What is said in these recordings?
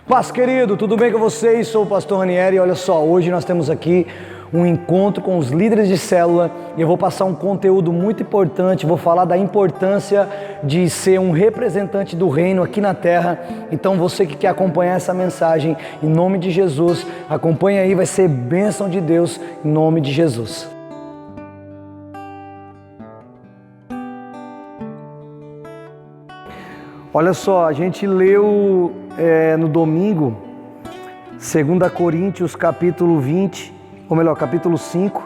Paz, querido, tudo bem com vocês? Sou o pastor Ranieri e olha só, hoje nós temos aqui um encontro com os líderes de célula e eu vou passar um conteúdo muito importante, vou falar da importância de ser um representante do reino aqui na terra. Então você que quer acompanhar essa mensagem, em nome de Jesus, acompanha aí, vai ser bênção de Deus, em nome de Jesus. Olha só, a gente leu no domingo, 2 Coríntios capítulo 20, ou melhor, capítulo 5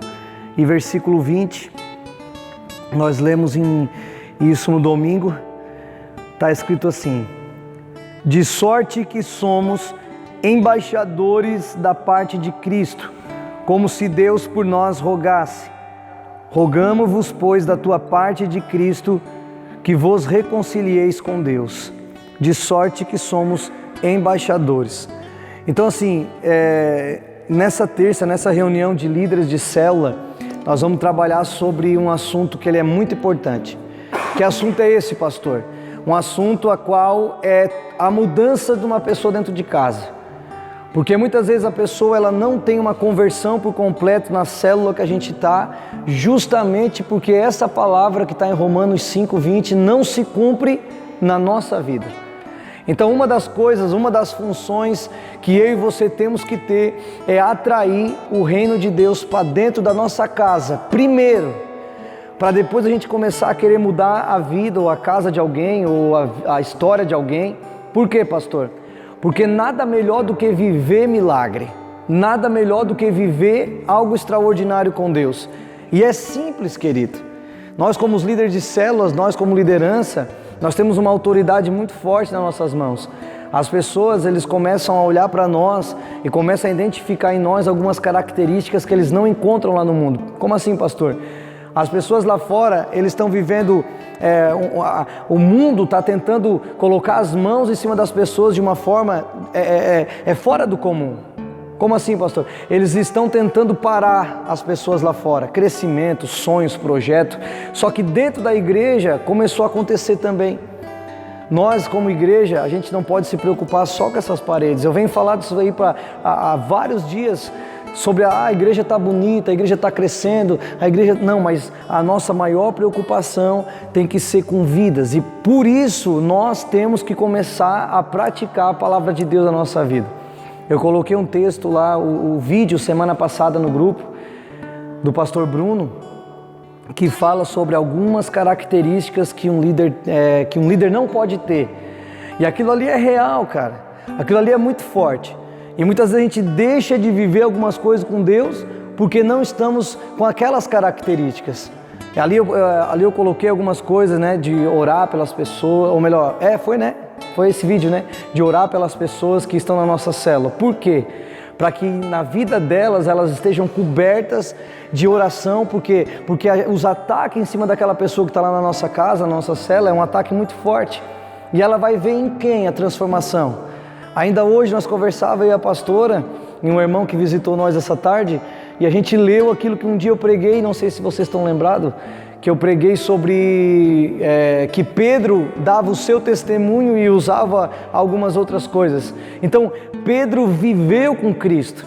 e versículo 20. Nós lemos isso no domingo, está escrito assim: de sorte que somos embaixadores da parte de Cristo, como se Deus por nós rogasse. Rogamo-vos, pois, da tua parte de Cristo, que vos reconcilieis com Deus, de sorte que somos embaixadores. Então assim, nessa reunião de líderes de célula, nós vamos trabalhar sobre um assunto que ele é muito importante. Que assunto é esse, pastor? Um assunto a qual é a mudança de uma pessoa dentro de casa. Porque muitas vezes a pessoa ela não tem uma conversão por completo na célula que a gente está, justamente porque essa palavra que está em Romanos 5:20 não se cumpre na nossa vida. Então uma das coisas, uma das funções que eu e você temos que ter é atrair o reino de Deus para dentro da nossa casa, primeiro, para depois a gente começar a querer mudar a vida ou a casa de alguém ou a história de alguém. Por quê, pastor? Porque nada melhor do que viver milagre, nada melhor do que viver algo extraordinário com Deus. E é simples, querido. Nós como os líderes de células, nós como liderança, nós temos uma autoridade muito forte nas nossas mãos. As pessoas, eles começam a olhar para nós e começam a identificar em nós algumas características que eles não encontram lá no mundo. Como assim, pastor? As pessoas lá fora, eles estão vivendo, o mundo está tentando colocar as mãos em cima das pessoas de uma forma fora do comum. Como assim, pastor? Eles estão tentando parar as pessoas lá fora, crescimento, sonhos, projetos. Só que dentro da igreja começou a acontecer também. Nós como igreja, a gente não pode se preocupar só com essas paredes. Eu venho falar disso aí há vários dias, sobre a igreja está bonita, a igreja está crescendo, a igreja... Não, mas a nossa maior preocupação tem que ser com vidas. E por isso nós temos que começar a praticar a palavra de Deus na nossa vida. Eu coloquei um texto lá, o vídeo semana passada no grupo, do pastor Bruno, que fala sobre algumas características que um líder não pode ter. E aquilo ali é real, cara. Aquilo ali é muito forte. E muitas vezes a gente deixa de viver algumas coisas com Deus porque não estamos com aquelas características. Ali eu coloquei algumas coisas, né, de orar pelas pessoas, ou melhor, foi esse vídeo, né, de orar pelas pessoas que estão na nossa célula. Por quê? Para que na vida delas, elas estejam cobertas de oração, porque os ataques em cima daquela pessoa que está lá na nossa casa, na nossa célula, é um ataque muito forte. E ela vai ver em quem a transformação? Ainda hoje nós conversávamos, eu e a pastora, e um irmão que visitou nós essa tarde, e a gente leu aquilo que um dia eu preguei, não sei se vocês estão lembrados, que eu preguei sobre que Pedro dava o seu testemunho e usava algumas outras coisas. Então, Pedro viveu com Cristo.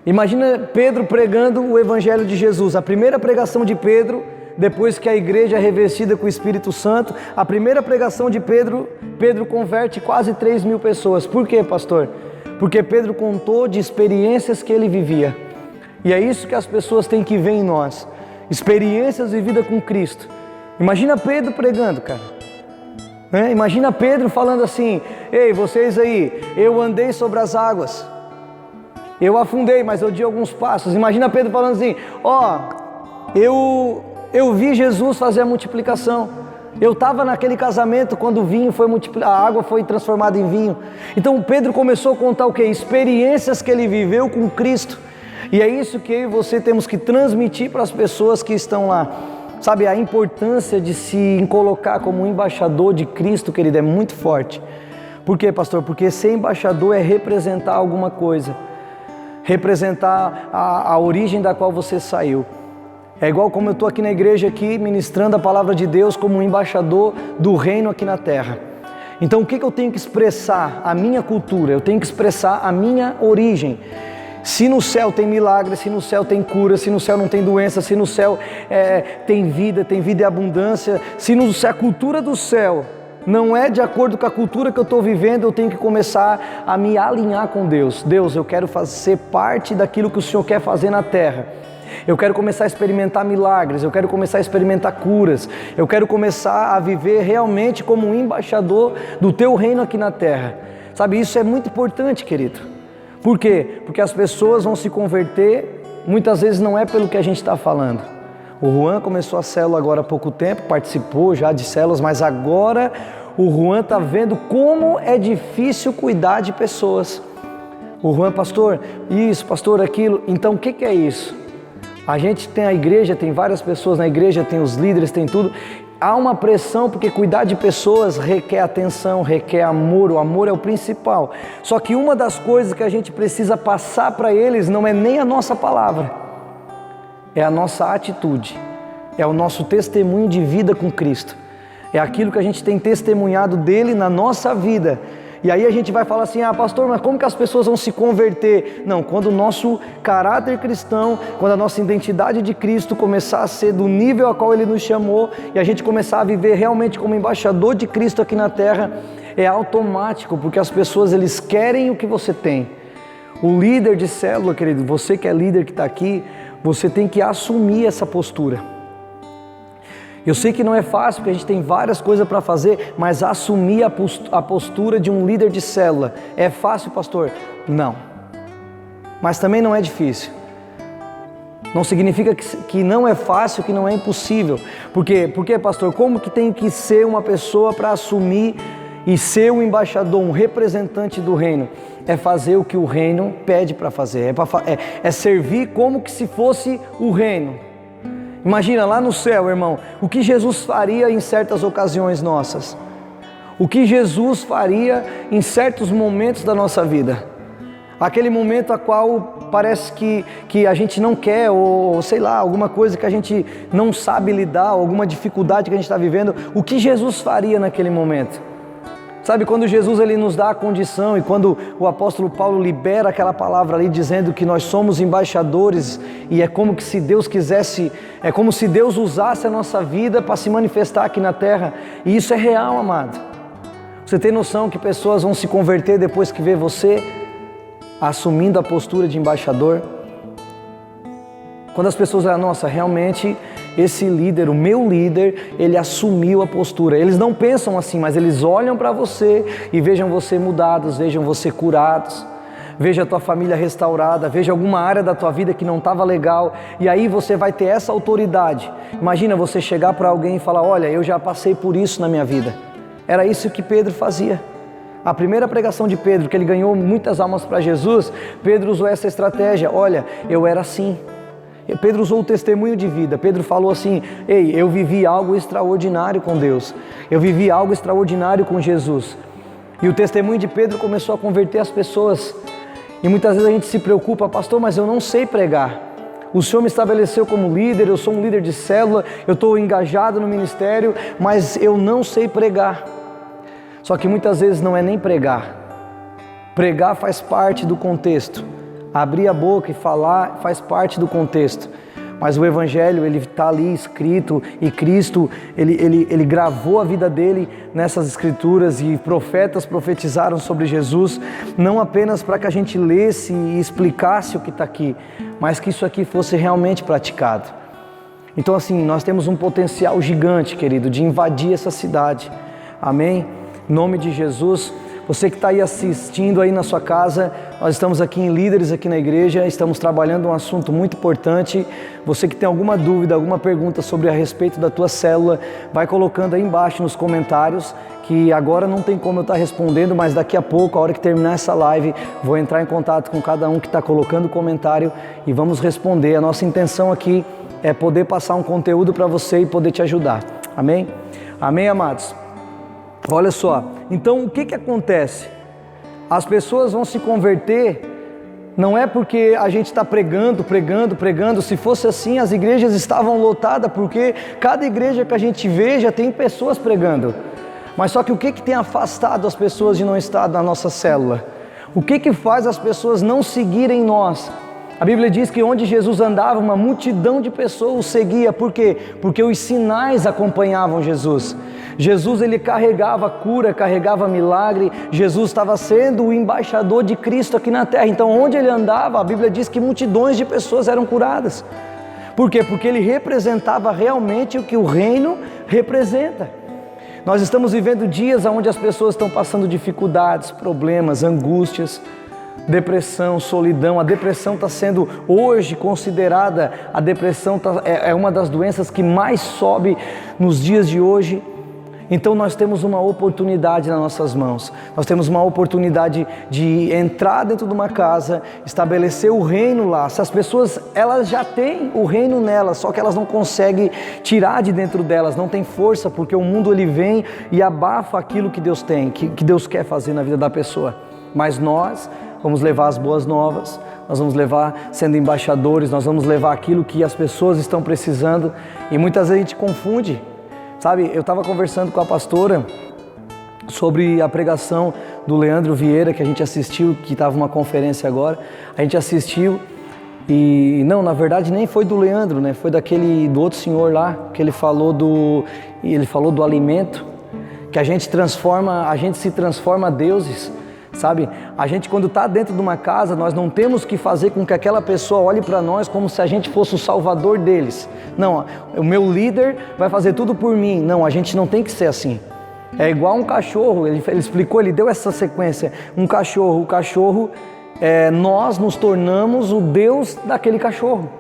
Imagina Pedro pregando o Evangelho de Jesus. A primeira pregação de Pedro, depois que a igreja é revestida com o Espírito Santo, a primeira pregação de Pedro converte quase 3.000 pessoas. Por quê, pastor? Porque Pedro contou de experiências que ele vivia. E é isso que as pessoas têm que ver em nós. Experiências vividas com Cristo. Imagina Pedro pregando, cara. Imagina Pedro falando assim: ei, vocês aí, eu andei sobre as águas. Eu afundei, mas eu dei alguns passos. Imagina Pedro falando assim: eu vi Jesus fazer a multiplicação. Eu estava naquele casamento quando o vinho foi multiplicado, a água foi transformada em vinho. Então Pedro começou a contar o quê? Experiências que ele viveu com Cristo. E é isso que eu e você temos que transmitir para as pessoas que estão lá. Sabe, a importância de se colocar como embaixador de Cristo, querido, é muito forte. Por quê, pastor? Porque ser embaixador é representar alguma coisa. Representar a origem da qual você saiu. É igual como eu estou aqui na igreja aqui, ministrando a palavra de Deus como um embaixador do reino aqui na terra. Então o que eu tenho que expressar? A minha cultura, eu tenho que expressar a minha origem. Se no céu tem milagre, se no céu tem cura, se no céu não tem doença, se no céu tem vida e abundância, se a cultura do céu não é de acordo com a cultura que eu estou vivendo, eu tenho que começar a me alinhar com Deus. Deus, eu quero fazer parte daquilo que o Senhor quer fazer na terra. Eu quero começar a experimentar milagres, eu quero começar a experimentar curas, eu quero começar a viver realmente como um embaixador do Teu reino aqui na terra. Sabe, isso é muito importante, querido. Por quê? Porque as pessoas vão se converter, muitas vezes não é pelo que a gente está falando. O Juan começou a célula agora há pouco tempo, participou já de células, mas agora o Juan está vendo como é difícil cuidar de pessoas. O Juan, pastor, isso, pastor, aquilo. Então o que é isso? A gente tem a igreja, tem várias pessoas na igreja, tem os líderes, tem tudo. Há uma pressão porque cuidar de pessoas requer atenção, requer amor, o amor é o principal. Só que uma das coisas que a gente precisa passar para eles não é nem a nossa palavra. É a nossa atitude, é o nosso testemunho de vida com Cristo, é aquilo que a gente tem testemunhado dele na nossa vida. E aí a gente vai falar assim, pastor, mas como que as pessoas vão se converter? Não, quando o nosso caráter cristão, quando a nossa identidade de Cristo começar a ser do nível a qual Ele nos chamou, e a gente começar a viver realmente como embaixador de Cristo aqui na terra, é automático, porque as pessoas, eles querem o que você tem. O líder de célula, querido, você que é líder que está aqui, você tem que assumir essa postura. Eu sei que não é fácil, porque a gente tem várias coisas para fazer, mas assumir a postura de um líder de célula, é fácil, pastor? Não. Mas também não é difícil. Não significa que não é fácil, que não é impossível. Por quê? Porque, pastor, como que tem que ser uma pessoa para assumir e ser um embaixador, um representante do reino? É fazer o que o reino pede para fazer, é servir como que se fosse o reino. Imagina lá no céu, irmão, o que Jesus faria em certas ocasiões nossas, o que Jesus faria em certos momentos da nossa vida, aquele momento a qual parece que a gente não quer, ou sei lá, alguma coisa que a gente não sabe lidar, alguma dificuldade que a gente está vivendo, o que Jesus faria naquele momento? Sabe, quando Jesus ele nos dá a condição, e quando o apóstolo Paulo libera aquela palavra ali dizendo que nós somos embaixadores, e é como que se Deus quisesse, é como se Deus usasse a nossa vida para se manifestar aqui na terra, e isso é real, amado. Você tem noção que pessoas vão se converter depois que vê você assumindo a postura de embaixador? Quando as pessoas falam, nossa, realmente esse líder, o meu líder, ele assumiu a postura. Eles não pensam assim, mas eles olham para você e vejam você mudados, vejam você curados, veja a tua família restaurada, veja alguma área da tua vida que não estava legal, e aí você vai ter essa autoridade. Imagina você chegar para alguém e falar, olha, eu já passei por isso na minha vida. Era isso que Pedro fazia. A primeira pregação de Pedro, que ele ganhou muitas almas para Jesus, Pedro usou essa estratégia, olha, eu era assim. Pedro usou o testemunho de vida. Pedro falou assim, ei, eu vivi algo extraordinário com Deus, eu vivi algo extraordinário com Jesus. E o testemunho de Pedro começou a converter as pessoas. E muitas vezes a gente se preocupa, pastor, mas eu não sei pregar. O Senhor me estabeleceu como líder, eu sou um líder de célula, eu estou engajado no ministério, mas eu não sei pregar. Só que muitas vezes não é nem pregar. Pregar faz parte do contexto. Abrir a boca e falar faz parte do contexto, mas o Evangelho ele está ali escrito, e Cristo ele gravou a vida dele nessas escrituras, e profetas profetizaram sobre Jesus, não apenas para que a gente lesse e explicasse o que está aqui, mas que isso aqui fosse realmente praticado. Então assim, nós temos um potencial gigante, querido, de invadir essa cidade, amém? Em nome de Jesus. Você que está aí assistindo aí na sua casa, nós estamos aqui em Líderes aqui na igreja, estamos trabalhando um assunto muito importante. Você que tem alguma dúvida, alguma pergunta sobre a respeito da tua célula, vai colocando aí embaixo nos comentários, que agora não tem como eu estar respondendo, mas daqui a pouco, a hora que terminar essa live, vou entrar em contato com cada um que está colocando comentário e vamos responder. A nossa intenção aqui é poder passar um conteúdo para você e poder te ajudar. Amém? Amém, amados? Olha só, então o que acontece? As pessoas vão se converter, não é porque a gente está pregando, se fosse assim as igrejas estavam lotadas, porque cada igreja que a gente vê já tem pessoas pregando. Mas só que o que tem afastado as pessoas de não estar na nossa célula? O que faz as pessoas não seguirem nós? A Bíblia diz que onde Jesus andava, uma multidão de pessoas o seguia. Por quê? Porque os sinais acompanhavam Jesus. Jesus, ele carregava cura, carregava milagre. Jesus estava sendo o embaixador de Cristo aqui na terra. Então onde ele andava, a Bíblia diz que multidões de pessoas eram curadas. Por quê? Porque ele representava realmente o que o reino representa. Nós estamos vivendo dias onde as pessoas estão passando dificuldades, problemas, angústias, depressão, solidão. A depressão está sendo hoje considerada, a depressão é uma das doenças que mais sobe nos dias de hoje. Então nós temos uma oportunidade nas nossas mãos, nós temos uma oportunidade de entrar dentro de uma casa, estabelecer o reino lá. Se as pessoas, elas já têm o reino nelas, só que elas não conseguem tirar de dentro delas, não tem força, porque o mundo ele vem e abafa aquilo que Deus tem, que Deus quer fazer na vida da pessoa. Mas nós vamos levar as boas novas, nós vamos levar sendo embaixadores, nós vamos levar aquilo que as pessoas estão precisando. E muitas vezes a gente confunde. Sabe, eu estava conversando com a pastora sobre a pregação do Leandro Vieira, que a gente assistiu, que estava uma conferência agora. A gente assistiu e, não, na verdade nem foi do Leandro, né? Foi do outro senhor lá, que ele falou do alimento, que a gente se transforma a deuses. Sabe, a gente quando está dentro de uma casa, nós não temos que fazer com que aquela pessoa olhe para nós como se a gente fosse o salvador deles. Não, o meu líder vai fazer tudo por mim. Não, a gente não tem que ser assim. É igual um cachorro, ele explicou, ele deu essa sequência. O cachorro, nós nos tornamos o Deus daquele cachorro.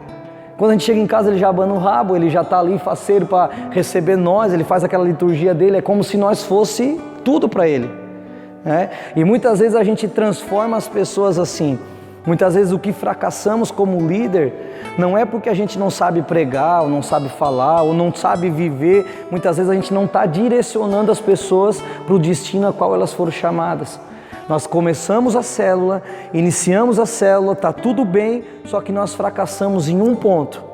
Quando a gente chega em casa, ele já abana o rabo, ele já está ali faceiro para receber nós, ele faz aquela liturgia dele, é como se nós fosse tudo para ele. E muitas vezes a gente transforma as pessoas assim. Muitas vezes o que fracassamos como líder não é porque a gente não sabe pregar, ou não sabe falar, ou não sabe viver. Muitas vezes a gente não está direcionando as pessoas para o destino a qual elas foram chamadas. Nós começamos a célula, iniciamos a célula, está tudo bem, só que nós fracassamos em um ponto.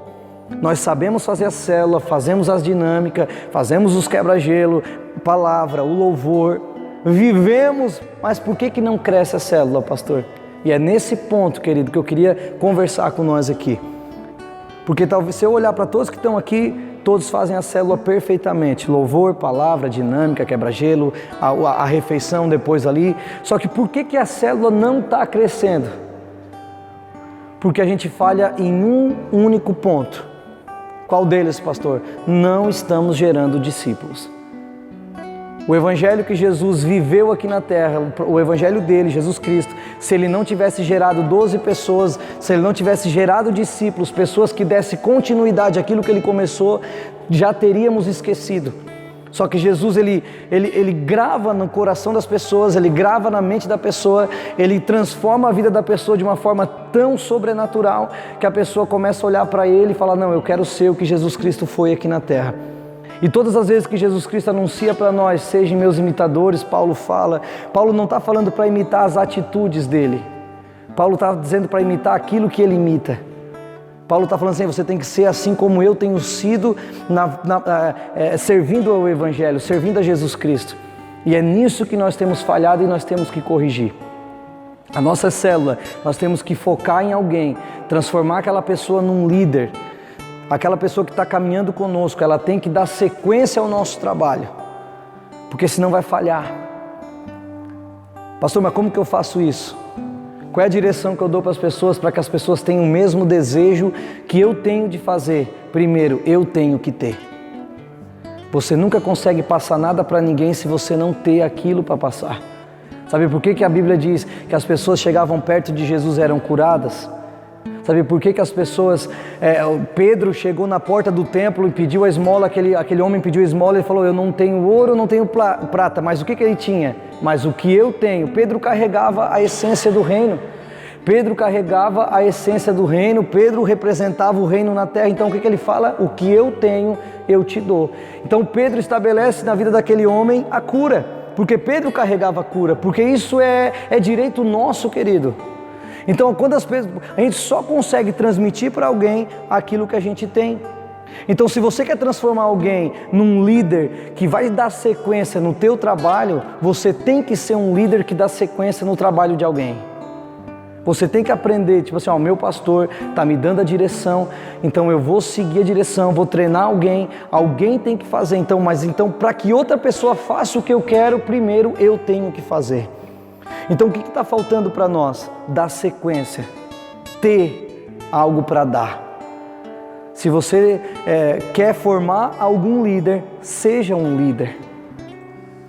Nós sabemos fazer a célula, fazemos as dinâmicas, fazemos os quebra-gelo, palavra, o louvor, vivemos, mas por que não cresce a célula, pastor? E é nesse ponto, querido, que eu queria conversar com nós aqui. Porque talvez se eu olhar para todos que estão aqui, todos fazem a célula perfeitamente. Louvor, palavra, dinâmica, quebra-gelo, a refeição depois ali. Só que por que a célula não está crescendo? Porque a gente falha em um único ponto. Qual deles, pastor? Não estamos gerando discípulos. O evangelho que Jesus viveu aqui na terra, o evangelho dele, Jesus Cristo, se ele não tivesse gerado 12 pessoas, se ele não tivesse gerado discípulos, pessoas que dessem continuidade àquilo que ele começou, já teríamos esquecido. Só que Jesus, ele grava no coração das pessoas, ele grava na mente da pessoa, ele transforma a vida da pessoa de uma forma tão sobrenatural, que a pessoa começa a olhar para ele e falar, não, eu quero ser o que Jesus Cristo foi aqui na terra. E todas as vezes que Jesus Cristo anuncia para nós, sejam meus imitadores, Paulo fala, Paulo não está falando para imitar as atitudes dele, Paulo está dizendo para imitar aquilo que ele imita. Paulo está falando assim, você tem que ser assim como eu tenho sido, servindo ao Evangelho, servindo a Jesus Cristo. E é nisso que nós temos falhado e nós temos que corrigir. A nossa célula, nós temos que focar em alguém, transformar aquela pessoa num líder. Aquela pessoa que está caminhando conosco, ela tem que dar sequência ao nosso trabalho, porque senão vai falhar. Pastor, mas como que eu faço isso? Qual é a direção que eu dou para as pessoas, para que as pessoas tenham o mesmo desejo que eu tenho de fazer? Primeiro, eu tenho que ter. Você nunca consegue passar nada para ninguém se você não ter aquilo para passar. Sabe por que a Bíblia diz que as pessoas chegavam perto de Jesus e eram curadas? Sabe por que as pessoas... Pedro chegou na porta do templo e pediu a esmola, aquele homem pediu a esmola e falou, eu não tenho ouro, eu não tenho prata, mas o que ele tinha? Mas o que eu tenho? Pedro carregava a essência do reino. Pedro carregava a essência do reino, Pedro representava o reino na terra. Então o que ele fala? O que eu tenho, eu te dou. Então Pedro estabelece na vida daquele homem a cura, porque Pedro carregava a cura, porque isso é direito nosso, querido. Então, quando a gente só consegue transmitir para alguém aquilo que a gente tem. Então, se você quer transformar alguém num líder que vai dar sequência no teu trabalho, você tem que ser um líder que dá sequência no trabalho de alguém. Você tem que aprender, tipo assim, ó, o meu pastor está me dando a direção, então eu vou seguir a direção, vou treinar alguém tem que fazer, mas para que outra pessoa faça o que eu quero, primeiro eu tenho que fazer. Então o que está faltando para nós? Dar sequência, ter algo para dar. Se você quer formar algum líder, seja um líder.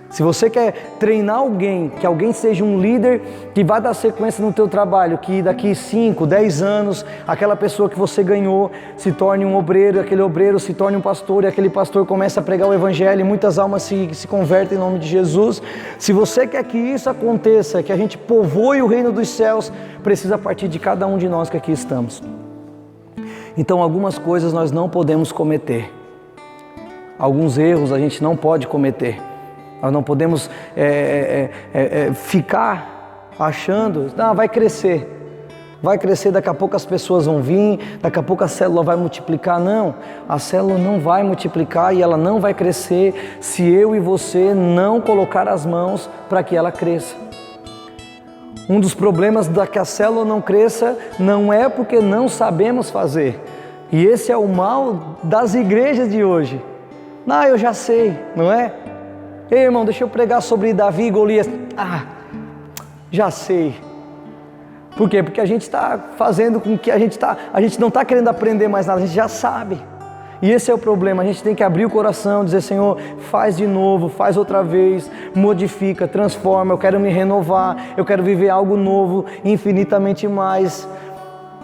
Se você quer treinar alguém, que alguém seja um líder que vai dar sequência no teu trabalho, que daqui 5, 10 anos, aquela pessoa que você ganhou se torne um obreiro, aquele obreiro se torne um pastor, e aquele pastor comece a pregar o evangelho e muitas almas se convertem em nome de Jesus. Se você quer que isso aconteça, que a gente povoe o reino dos céus, precisa partir de cada um de nós que aqui estamos. Então algumas coisas nós não podemos cometer. Alguns erros a gente não pode cometer. Nós não podemos ficar achando, vai crescer, daqui a pouco as pessoas vão vir, daqui a pouco a célula vai multiplicar. Não, a célula não vai multiplicar e ela não vai crescer se eu e você não colocar as mãos para que ela cresça. Um dos problemas da que a célula não cresça não é porque não sabemos fazer. E esse é o mal das igrejas de hoje. Eu já sei, não é? Ei, irmão, deixa eu pregar sobre Davi e Golias. Já sei. Por quê? Porque a gente está fazendo com que a gente não está querendo aprender mais nada, a gente já sabe. E esse é o problema, a gente tem que abrir o coração, dizer, Senhor, faz de novo, faz outra vez, modifica, transforma, eu quero me renovar, eu quero viver algo novo, infinitamente mais.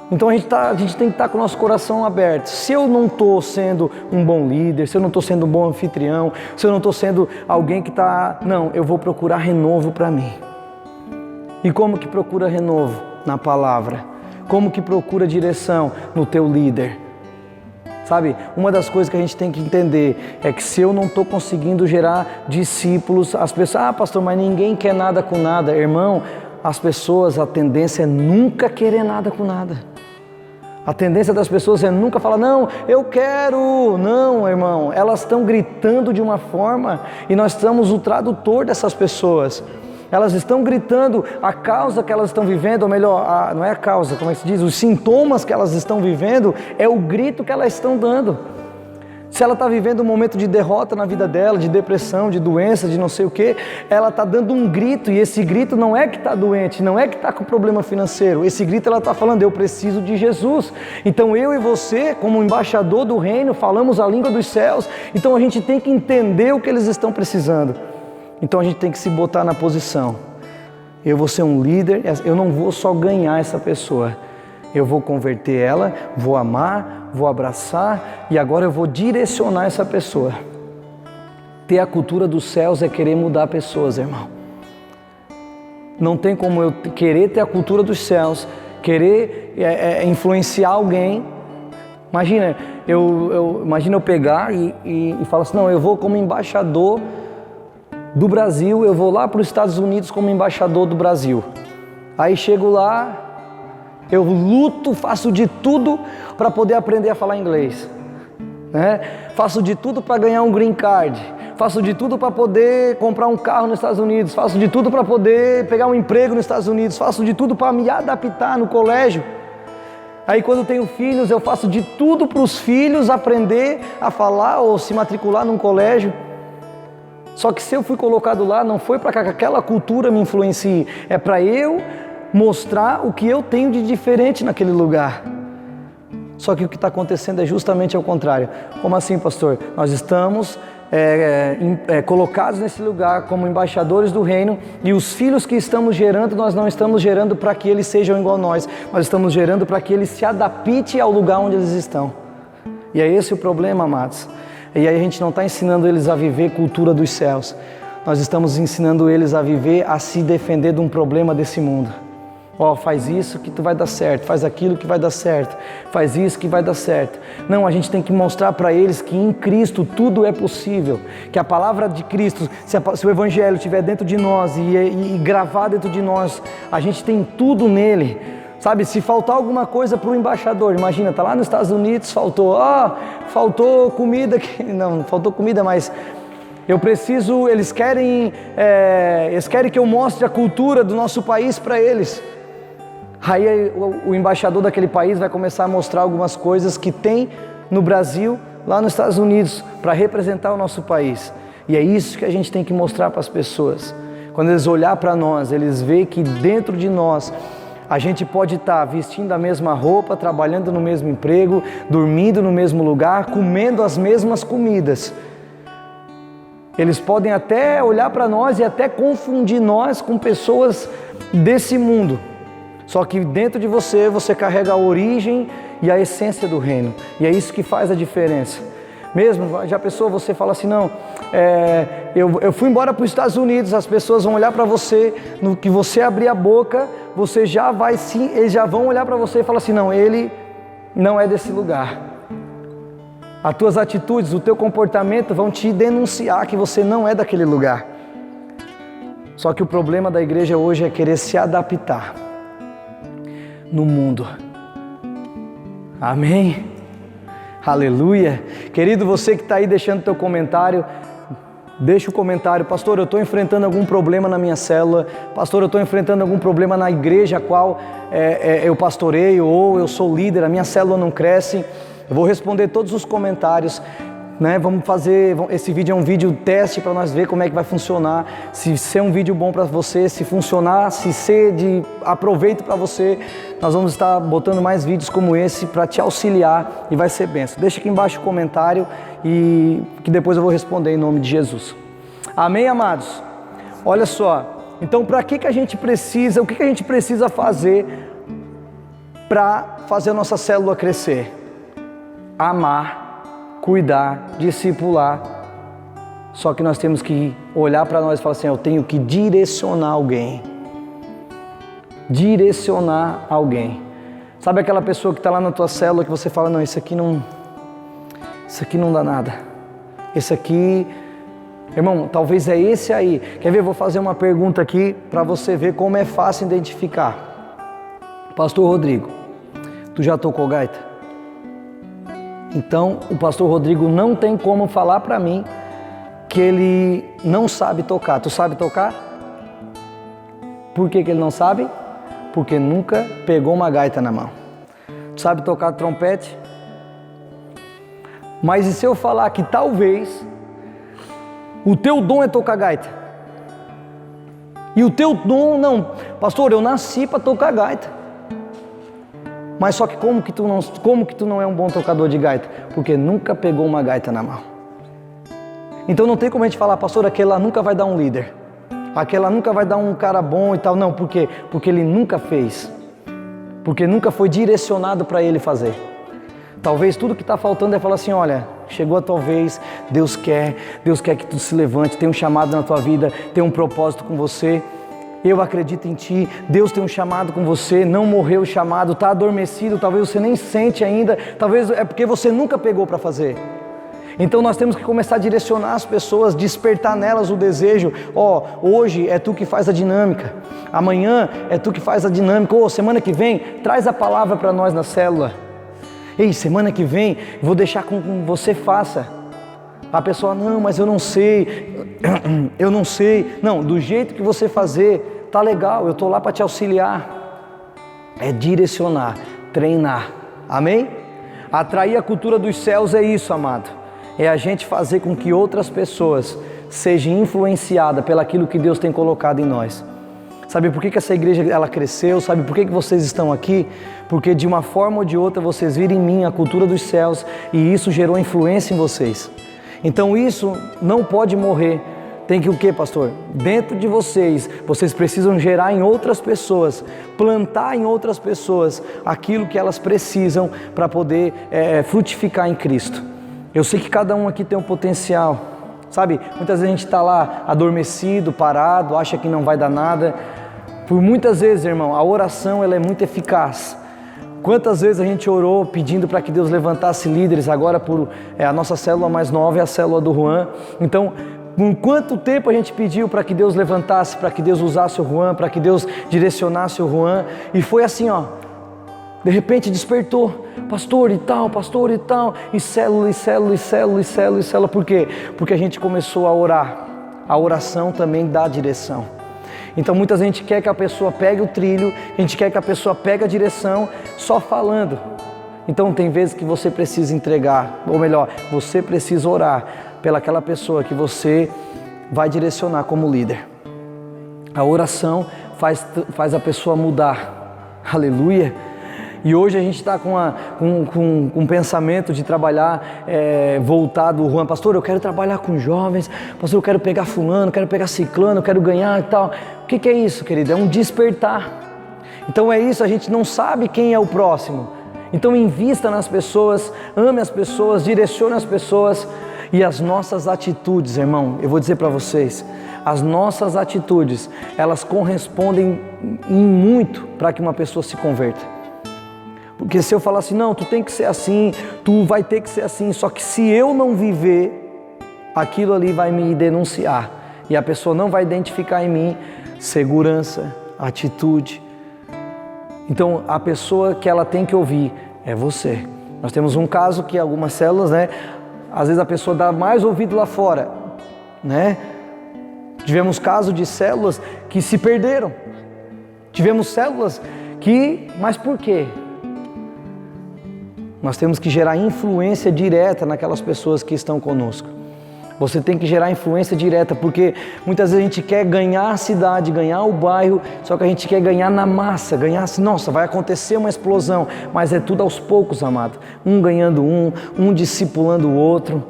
Então a gente tem que estar com o nosso coração aberto. Se eu não estou sendo um bom líder, se eu não estou sendo um bom anfitrião, se eu não estou sendo alguém que está... Não, eu vou procurar renovo para mim. E como que procura renovo? Na palavra. Como que procura direção? No teu líder. Sabe, uma das coisas que a gente tem que entender é que se eu não estou conseguindo gerar discípulos, as pessoas, pastor, mas ninguém quer nada com nada. Irmão, as pessoas, a tendência é nunca querer nada com nada. A tendência das pessoas é nunca falar, não, eu quero. Não, irmão, elas estão gritando de uma forma e nós somos o tradutor dessas pessoas. Elas estão gritando a causa que elas estão vivendo, ou melhor, não é a causa, como é que se diz? Os sintomas que elas estão vivendo é o grito que elas estão dando. Se ela está vivendo um momento de derrota na vida dela, de depressão, de doença, de não sei o que, ela está dando um grito, e esse grito não é que está doente, não é que está com problema financeiro, esse grito ela está falando, eu preciso de Jesus. Então eu e você, como embaixador do reino, falamos a língua dos céus, então a gente tem que entender o que eles estão precisando. Então a gente tem que se botar na posição. Eu vou ser um líder, eu não vou só ganhar essa pessoa. Eu vou converter ela, vou amar, vou abraçar e agora eu vou direcionar essa pessoa. Ter a cultura dos céus é querer mudar pessoas, irmão. Não tem como eu querer ter a cultura dos céus, querer influenciar alguém. Imagina eu pegar e falar assim, não, eu vou como embaixador do Brasil, eu vou lá para os Estados Unidos como embaixador do Brasil. Aí chego lá, eu luto, faço de tudo para poder aprender a falar inglês, né? Faço de tudo para ganhar um green card, faço de tudo para poder comprar um carro nos Estados Unidos, faço de tudo para poder pegar um emprego nos Estados Unidos, faço de tudo para me adaptar no colégio. Aí quando eu tenho filhos, eu faço de tudo para os filhos aprender a falar ou se matricular num colégio. Só que se eu fui colocado lá, não foi para que aquela cultura me influencie, é para eu mostrar o que eu tenho de diferente naquele lugar. Só que o que está acontecendo é justamente ao contrário. Como assim, pastor? Nós estamos colocados nesse lugar como embaixadores do reino e os filhos que estamos gerando, nós não estamos gerando para que eles sejam igual a nós estamos gerando para que eles se adaptem ao lugar onde eles estão. E é esse o problema, amados. E aí a gente não está ensinando eles a viver cultura dos céus. Nós estamos ensinando eles a viver, a se defender de um problema desse mundo. Faz isso que tu vai dar certo, faz aquilo que vai dar certo, faz isso que vai dar certo. Não, a gente tem que mostrar para eles que em Cristo tudo é possível, que a palavra de Cristo, se o Evangelho estiver dentro de nós e gravar dentro de nós, a gente tem tudo nele. Sabe, se faltar alguma coisa para o embaixador, imagina, tá lá nos Estados Unidos, faltou comida, não faltou comida, mas eu preciso, eles querem que eu mostre a cultura do nosso país para eles. Aí o embaixador daquele país vai começar a mostrar algumas coisas que tem no Brasil, lá nos Estados Unidos, para representar o nosso país. E é isso que a gente tem que mostrar para as pessoas. Quando eles olhar para nós, eles veem que dentro de nós, a gente pode estar vestindo a mesma roupa, trabalhando no mesmo emprego, dormindo no mesmo lugar, comendo as mesmas comidas. Eles podem até olhar para nós e até confundir nós com pessoas desse mundo. Só que dentro de você, você carrega a origem e a essência do reino. E é isso que faz a diferença. Mesmo, já pensou, você fala assim, não, eu fui embora para os Estados Unidos, as pessoas vão olhar para você, no que você abrir a boca, você já vai sim, eles já vão olhar para você e falar assim, não, ele não é desse lugar. As tuas atitudes, o teu comportamento vão te denunciar que você não é daquele lugar. Só que o problema da igreja hoje é querer se adaptar no mundo. Amém? Aleluia. Querido, você que está aí deixando teu comentário, deixa o comentário. Pastor, eu estou enfrentando algum problema na minha célula. Pastor, eu estou enfrentando algum problema na igreja a qual eu pastoreio ou eu sou líder, a minha célula não cresce. Eu vou responder todos os comentários, né? Vamos fazer, esse vídeo é um vídeo teste para nós ver como é que vai funcionar, se ser um vídeo bom para você, se funcionar, se ser de aproveito para você, nós vamos estar botando mais vídeos como esse para te auxiliar e vai ser bênção. Deixa aqui embaixo o comentário e que depois eu vou responder em nome de Jesus. Amém, amados? Olha só, então para que a gente precisa, o que a gente precisa fazer para fazer a nossa célula crescer? Amar, cuidar, discipular. Só que nós temos que olhar para nós e falar assim, eu tenho que direcionar alguém. Direcionar alguém. Sabe aquela pessoa que está lá na tua célula que você fala, não, isso aqui não dá nada. Esse aqui, irmão, talvez é esse aí. Quer ver? Eu vou fazer uma pergunta aqui para você ver como é fácil identificar. Pastor Rodrigo, tu já tocou gaita? Então, o pastor Rodrigo não tem como falar para mim que ele não sabe tocar. Tu sabe tocar? Por que ele não sabe? Porque nunca pegou uma gaita na mão. Tu sabe tocar trompete? Mas e se eu falar que talvez o teu dom é tocar gaita? E o teu dom não. Pastor, eu nasci para tocar gaita. Mas só que como que tu não é um bom tocador de gaita? Porque nunca pegou uma gaita na mão. Então não tem como a gente falar, pastor, aquele lá nunca vai dar um líder. Aquele lá nunca vai dar um cara bom e tal. Não, por quê? Porque ele nunca fez. Porque nunca foi direcionado para ele fazer. Talvez tudo que está faltando é falar assim, olha, chegou a tua vez, Deus quer que tu se levante, tem um chamado na tua vida, tem um propósito com você. Eu acredito em ti, Deus tem um chamado com você, não morreu o chamado, está adormecido, talvez você nem sente ainda, talvez é porque você nunca pegou para fazer. Então nós temos que começar a direcionar as pessoas, despertar nelas o desejo. Hoje é tu que faz a dinâmica, amanhã é tu que faz a dinâmica, semana que vem traz a palavra para nós na célula. Ei, semana que vem vou deixar com que você faça. A pessoa, não, mas eu não sei. Não, do jeito que você fazer, tá legal, eu estou lá para te auxiliar. É direcionar, treinar, amém? Atrair a cultura dos céus é isso, amado. É a gente fazer com que outras pessoas sejam influenciadas pelaquilo que Deus tem colocado em nós. Sabe por que essa igreja ela cresceu? Sabe por que vocês estão aqui? Porque de uma forma ou de outra vocês viram em mim a cultura dos céus e isso gerou influência em vocês. Então isso não pode morrer. Tem que o quê, pastor? Dentro de vocês precisam gerar em outras pessoas, plantar em outras pessoas aquilo que elas precisam para poder frutificar em Cristo. Eu sei que cada um aqui tem um potencial, sabe? Muitas vezes a gente está lá adormecido, parado, acha que não vai dar nada. Por muitas vezes, irmão, a oração ela é muito eficaz. Quantas vezes a gente orou pedindo para que Deus levantasse líderes, agora por a nossa célula mais nova é a célula do Juan. Então, por quanto tempo a gente pediu para que Deus levantasse, para que Deus usasse o Juan, para que Deus direcionasse o Juan, e foi assim, De repente despertou, pastor e tal, e célula, e célula, e célula, e célula, e célula. Por quê? Porque a gente começou a orar. A oração também dá direção. Então muita gente quer que a pessoa pegue o trilho, a gente quer que a pessoa pegue a direção só falando. Então tem vezes que você precisa entregar, ou melhor, você precisa orar pelaquela pessoa que você vai direcionar como líder. A oração faz a pessoa mudar. Aleluia! E hoje a gente está com um pensamento de trabalhar voltado, Juan, pastor, eu quero trabalhar com jovens, pastor, eu quero pegar fulano, quero pegar ciclano, eu quero ganhar e tal. O que é isso, querido? É um despertar. Então é isso, a gente não sabe quem é o próximo. Então invista nas pessoas, ame as pessoas, direcione as pessoas e as nossas atitudes, irmão, eu vou dizer para vocês, as nossas atitudes, elas correspondem em muito para que uma pessoa se converta. Porque se eu falar assim, não, tu tem que ser assim, tu vai ter que ser assim, só que se eu não viver, aquilo ali vai me denunciar e a pessoa não vai identificar em mim segurança, atitude. Então a pessoa que ela tem que ouvir é você. Nós temos um caso que algumas células, às vezes a pessoa dá mais ouvido lá fora, Tivemos casos de células que se perderam. Tivemos células mas por quê? Nós temos que gerar influência direta naquelas pessoas que estão conosco. Você tem que gerar influência direta, porque muitas vezes a gente quer ganhar a cidade, ganhar o bairro, só que a gente quer ganhar na massa, ganhar assim, nossa, vai acontecer uma explosão, mas é tudo aos poucos, amado. Um ganhando um discipulando o outro.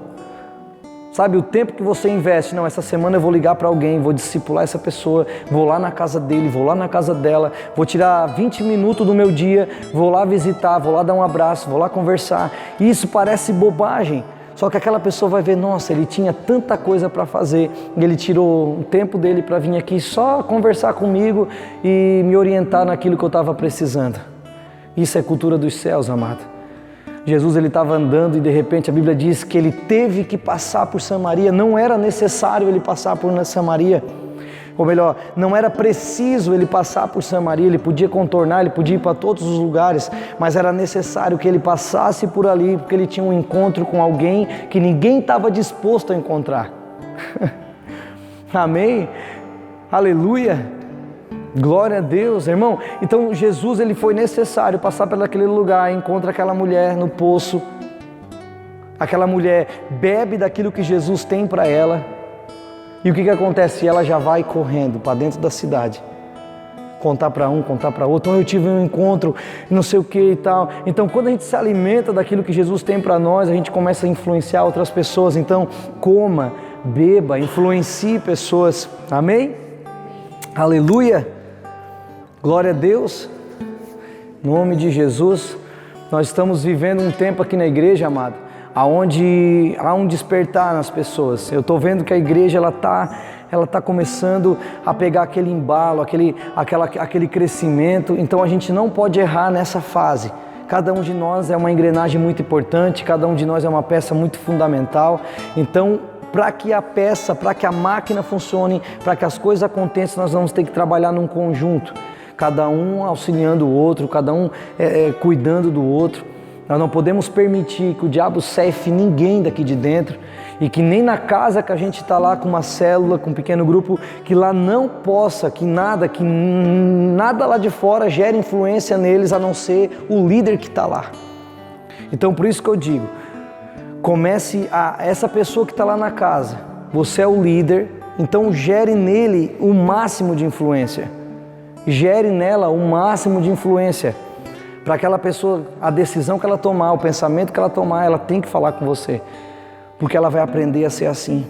Sabe, o tempo que você investe, não, essa semana eu vou ligar para alguém, vou discipular essa pessoa, vou lá na casa dele, vou lá na casa dela, vou tirar 20 minutos do meu dia, vou lá visitar, vou lá dar um abraço, vou lá conversar. E isso parece bobagem, só que aquela pessoa vai ver, nossa, ele tinha tanta coisa para fazer, e ele tirou o tempo dele para vir aqui só conversar comigo e me orientar naquilo que eu estava precisando. Isso é cultura dos céus, amado. Jesus ele estava andando e de repente a Bíblia diz que ele teve que passar por Samaria, não era necessário ele passar por Samaria, ou melhor, não era preciso ele passar por Samaria, ele podia contornar, ele podia ir para todos os lugares, mas era necessário que ele passasse por ali, porque ele tinha um encontro com alguém que ninguém estava disposto a encontrar. Amém? Aleluia! Glória a Deus, irmão. Então Jesus ele foi necessário passar por aquele lugar, encontra aquela mulher no poço. Aquela mulher bebe daquilo que Jesus tem para ela. E o que acontece? Ela já vai correndo para dentro da cidade. Contar para um, contar para outro. Eu tive um encontro, não sei o que e tal. Então quando a gente se alimenta daquilo que Jesus tem para nós, a gente começa a influenciar outras pessoas. Então coma, beba, influencie pessoas. Amém? Aleluia! Glória a Deus, em nome de Jesus. Nós estamos vivendo um tempo aqui na igreja, amado, onde há um despertar nas pessoas. Eu estou vendo que a igreja ela tá começando a pegar aquele embalo, aquele crescimento. Então a gente não pode errar nessa fase. Cada um de nós é uma engrenagem muito importante, cada um de nós é uma peça muito fundamental. Então, para que a máquina funcione, para que as coisas aconteçam, nós vamos ter que trabalhar num conjunto. Cada um auxiliando o outro, cada um cuidando do outro. Nós não podemos permitir que o diabo cefe ninguém daqui de dentro e que nem na casa que a gente está lá com uma célula, com um pequeno grupo, que lá não possa, que nada lá de fora gere influência neles a não ser o líder que está lá. Então por isso que eu digo, essa pessoa que está lá na casa, você é o líder, então gere nele o máximo de influência. Gere nela o máximo de influência para aquela pessoa, a decisão que ela tomar, o pensamento que ela tomar, ela tem que falar com você, porque ela vai aprender a ser assim.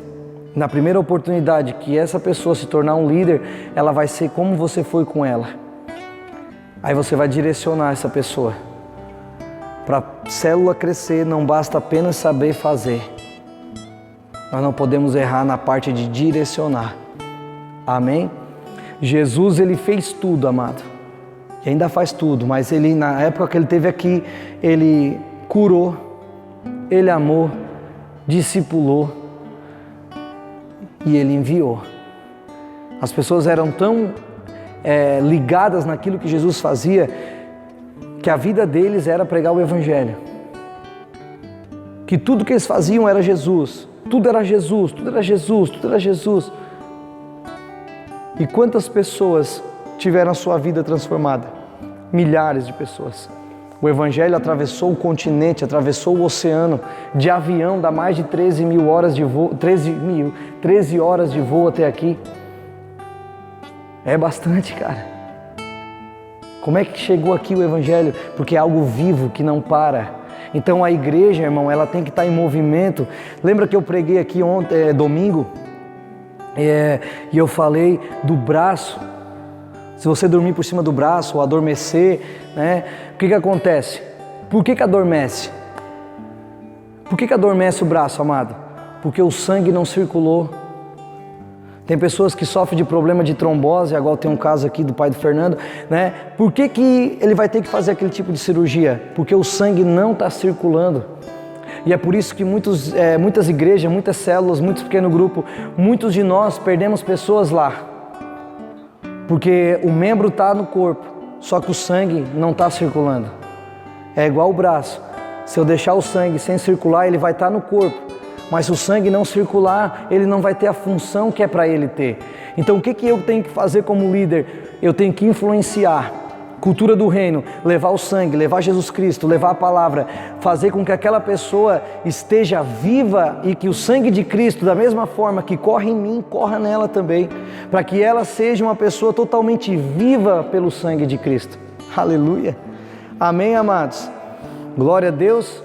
Na primeira oportunidade que essa pessoa se tornar um líder, ela vai ser como você foi com ela. Aí você vai direcionar essa pessoa. Para a célula crescer, não basta apenas saber fazer. Nós não podemos errar na parte de direcionar. Amém? Jesus, ele fez tudo, amado. E ainda faz tudo, mas ele, na época que ele esteve aqui, ele curou, ele amou, discipulou e ele enviou. As pessoas eram tão ligadas naquilo que Jesus fazia, que a vida deles era pregar o Evangelho. Que tudo que eles faziam era Jesus. Tudo era Jesus, tudo era Jesus, tudo era Jesus. E quantas pessoas tiveram a sua vida transformada? Milhares de pessoas. O Evangelho atravessou o continente, atravessou o oceano, de avião, dá mais de 13 horas de voo até aqui. É bastante, cara. Como é que chegou aqui o Evangelho? Porque é algo vivo que não para. Então a igreja, irmão, ela tem que estar em movimento. Lembra que eu preguei aqui ontem, domingo? E eu falei do braço. Se você dormir por cima do braço ou adormecer, né? O que acontece? Por que adormece? Por que adormece o braço, amado? Porque o sangue não circulou. Tem pessoas que sofrem de problema de trombose, agora tem um caso aqui do pai do Fernando, né? Por que ele vai ter que fazer aquele tipo de cirurgia? Porque o sangue não está circulando. E é por isso que muitas igrejas, muitas células, muitos pequenos grupos, muitos de nós perdemos pessoas lá. Porque o membro está no corpo, só que o sangue não está circulando. É igual o braço. Se eu deixar o sangue sem circular, ele vai estar no corpo. Mas se o sangue não circular, ele não vai ter a função que é para ele ter. Então o que eu tenho que fazer como líder? Eu tenho que influenciar cultura do reino, levar o sangue, levar Jesus Cristo, levar a palavra, fazer com que aquela pessoa esteja viva e que o sangue de Cristo, da mesma forma que corre em mim, corra nela também, para que ela seja uma pessoa totalmente viva pelo sangue de Cristo. Aleluia! Amém, amados? Glória a Deus,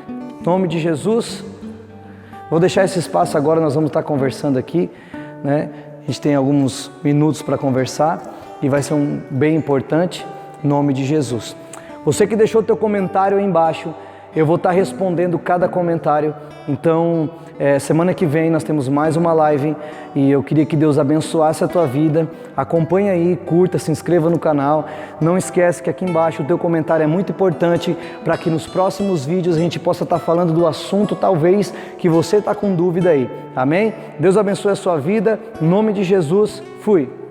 em nome de Jesus. Vou deixar esse espaço agora, nós vamos estar conversando aqui, né? A gente tem alguns minutos para conversar e vai ser bem importante, em nome de Jesus. Você que deixou teu comentário aí embaixo, eu vou estar respondendo cada comentário. Então, semana que vem nós temos mais uma live e eu queria que Deus abençoasse a tua vida. Acompanhe aí, curta, se inscreva no canal. Não esquece que aqui embaixo o teu comentário é muito importante para que nos próximos vídeos a gente possa estar falando do assunto, talvez, que você está com dúvida aí. Amém? Deus abençoe a sua vida. Em nome de Jesus, fui!